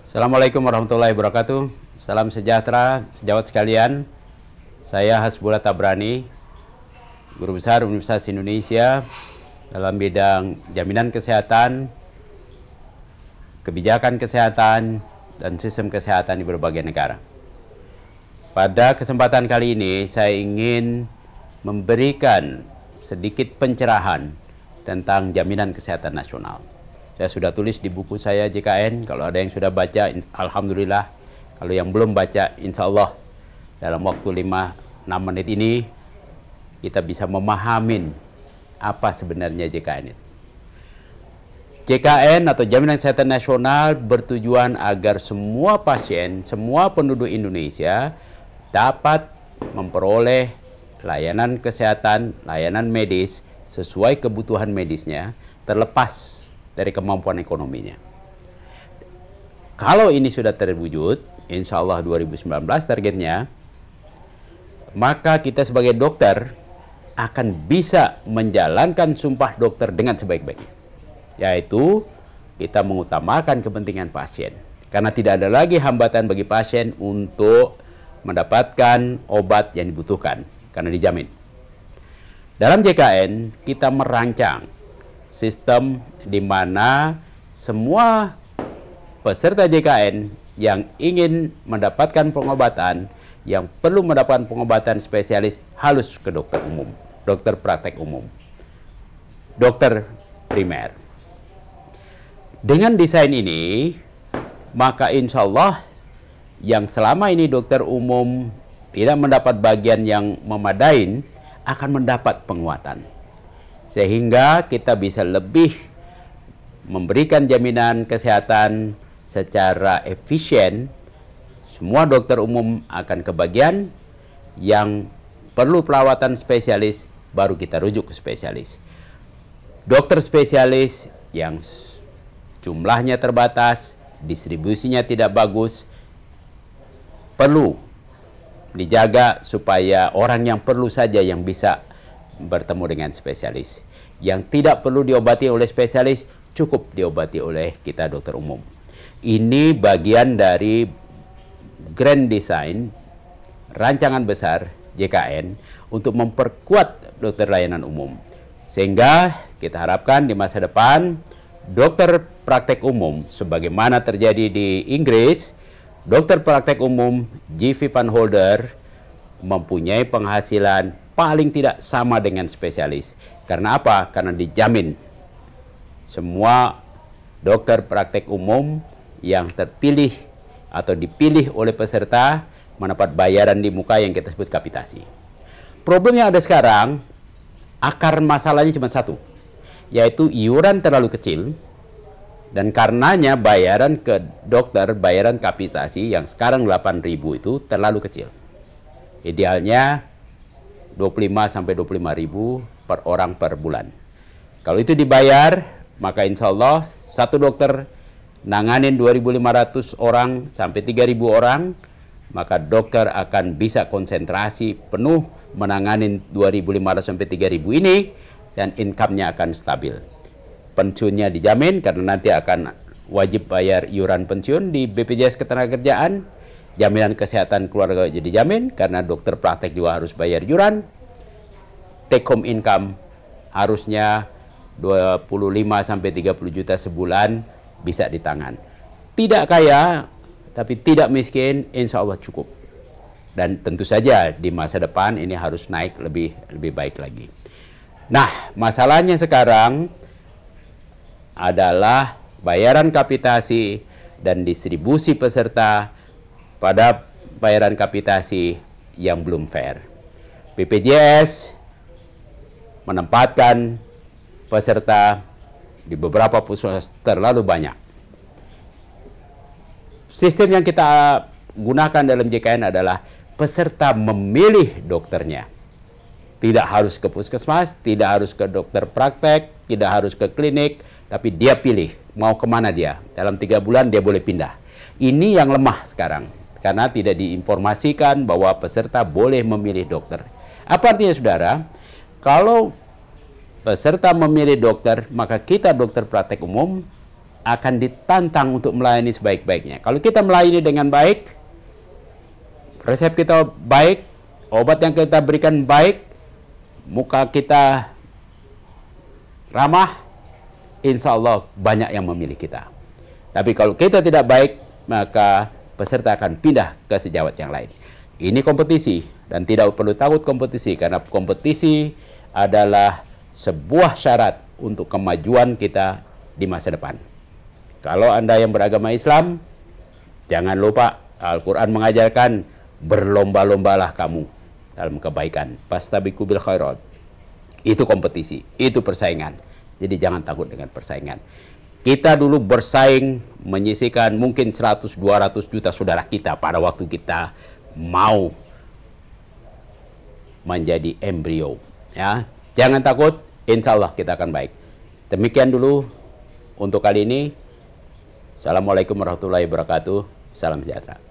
Assalamualaikum warahmatullahi wabarakatuh. Salam sejahtera, sejawat sekalian. Saya Hasbullah Tabrani, Guru Besar Universitas Indonesia dalam bidang jaminan kesehatan, kebijakan kesehatan, dan sistem kesehatan di berbagai negara. Pada kesempatan kali ini, saya ingin memberikan sedikit pencerahan tentang jaminan kesehatan nasional. Saya sudah tulis di buku saya JKN, kalau ada yang sudah baca, alhamdulillah. Kalau yang belum baca, insya Allah dalam waktu 5-6 menit ini, kita bisa memahamin apa sebenarnya JKN itu. JKN atau Jaminan Kesehatan Nasional bertujuan agar semua pasien, semua penduduk Indonesia dapat memperoleh layanan kesehatan, layanan medis sesuai kebutuhan medisnya, terlepas dari kemampuan ekonominya. Kalau ini sudah terwujud, insya Allah 2019 targetnya, maka kita sebagai dokter akan bisa menjalankan sumpah dokter dengan sebaik-baiknya. Yaitu, kita mengutamakan kepentingan pasien. Karena tidak ada lagi hambatan bagi pasien untuk mendapatkan obat yang dibutuhkan, karena dijamin. Dalam JKN, kita merancang sistem di mana semua peserta JKN yang ingin mendapatkan pengobatan, yang perlu mendapatkan pengobatan spesialis, harus ke dokter umum, dokter praktek umum, dokter primer. Dengan desain ini, maka insya Allah yang selama ini dokter umum tidak mendapat bagian yang memadai akan mendapat penguatan. Sehingga kita bisa lebih memberikan jaminan kesehatan secara efisien. Semua dokter umum akan kebagian, yang perlu perawatan spesialis baru kita rujuk ke spesialis. Dokter spesialis yang jumlahnya terbatas, distribusinya tidak bagus, perlu dijaga supaya orang yang perlu saja yang bisa bertemu dengan spesialis. Yang tidak perlu diobati oleh spesialis, cukup diobati oleh kita dokter umum. Ini bagian dari grand design, rancangan besar JKN untuk memperkuat dokter layanan umum. Sehingga kita harapkan di masa depan, dokter praktek umum, sebagaimana terjadi di Inggris, dokter praktek umum GV Van Holder mempunyai penghasilan paling tidak sama dengan spesialis. Karena apa? Karena dijamin semua dokter praktek umum yang terpilih atau dipilih oleh peserta mendapat bayaran di muka yang kita sebut kapitasi. Problem yang ada sekarang, akar masalahnya cuma satu, yaitu iuran terlalu kecil, dan karenanya bayaran ke dokter, bayaran kapitasi yang sekarang 8.000 itu terlalu kecil. Idealnya 25-25.000 per orang per bulan. Kalau itu dibayar, maka insya Allah satu dokter nanganin 2.500 orang sampai 3.000 orang, maka dokter akan bisa konsentrasi penuh menanganin 2.500 sampai 3.000 ini, dan income-nya akan stabil. Pensiunnya dijamin karena nanti akan wajib bayar iuran pensiun di BPJS Ketenagakerjaan, jaminan kesehatan keluarga jadi dijamin karena dokter praktek juga harus bayar iuran. Take home income harusnya 25 sampai 30 juta sebulan bisa di tangan. Tidak kaya tapi tidak miskin, insya Allah cukup. Dan tentu saja di masa depan ini harus naik lebih baik lagi. Nah, masalahnya sekarang adalah bayaran kapitasi dan distribusi peserta pada bayaran kapitasi yang belum fair. BPJS menempatkan peserta di beberapa puskesmas terlalu banyak. Sistem yang kita gunakan dalam JKN adalah peserta memilih dokternya. Tidak harus ke puskesmas, tidak harus ke dokter praktek, tidak harus ke klinik, tapi dia pilih mau kemana dia. Dalam 3 bulan dia boleh pindah. Ini yang lemah sekarang, karena tidak diinformasikan bahwa peserta boleh memilih dokter. Apa artinya, saudara? Kalau peserta memilih dokter, maka kita dokter praktek umum akan ditantang untuk melayani sebaik-baiknya. Kalau kita melayani dengan baik, resep kita baik, obat yang kita berikan baik, muka kita ramah, insya Allah banyak yang memilih kita. Tapi kalau kita tidak baik, maka peserta akan pindah ke sejawat yang lain. Ini kompetisi, dan tidak perlu takut kompetisi, karena kompetisi adalah sebuah syarat untuk kemajuan kita di masa depan. Kalau Anda yang beragama Islam, jangan lupa Al-Quran mengajarkan berlomba-lombalah kamu dalam kebaikan. Fastabiqu bil khairat. Itu kompetisi, itu persaingan. Jadi jangan takut dengan persaingan. Kita dulu bersaing menyisihkan mungkin 100-200 juta saudara kita pada waktu kita mau menjadi embrio. Ya, jangan takut, insya Allah kita akan baik. Demikian dulu untuk kali ini. Assalamualaikum warahmatullahi wabarakatuh. Salam sejahtera.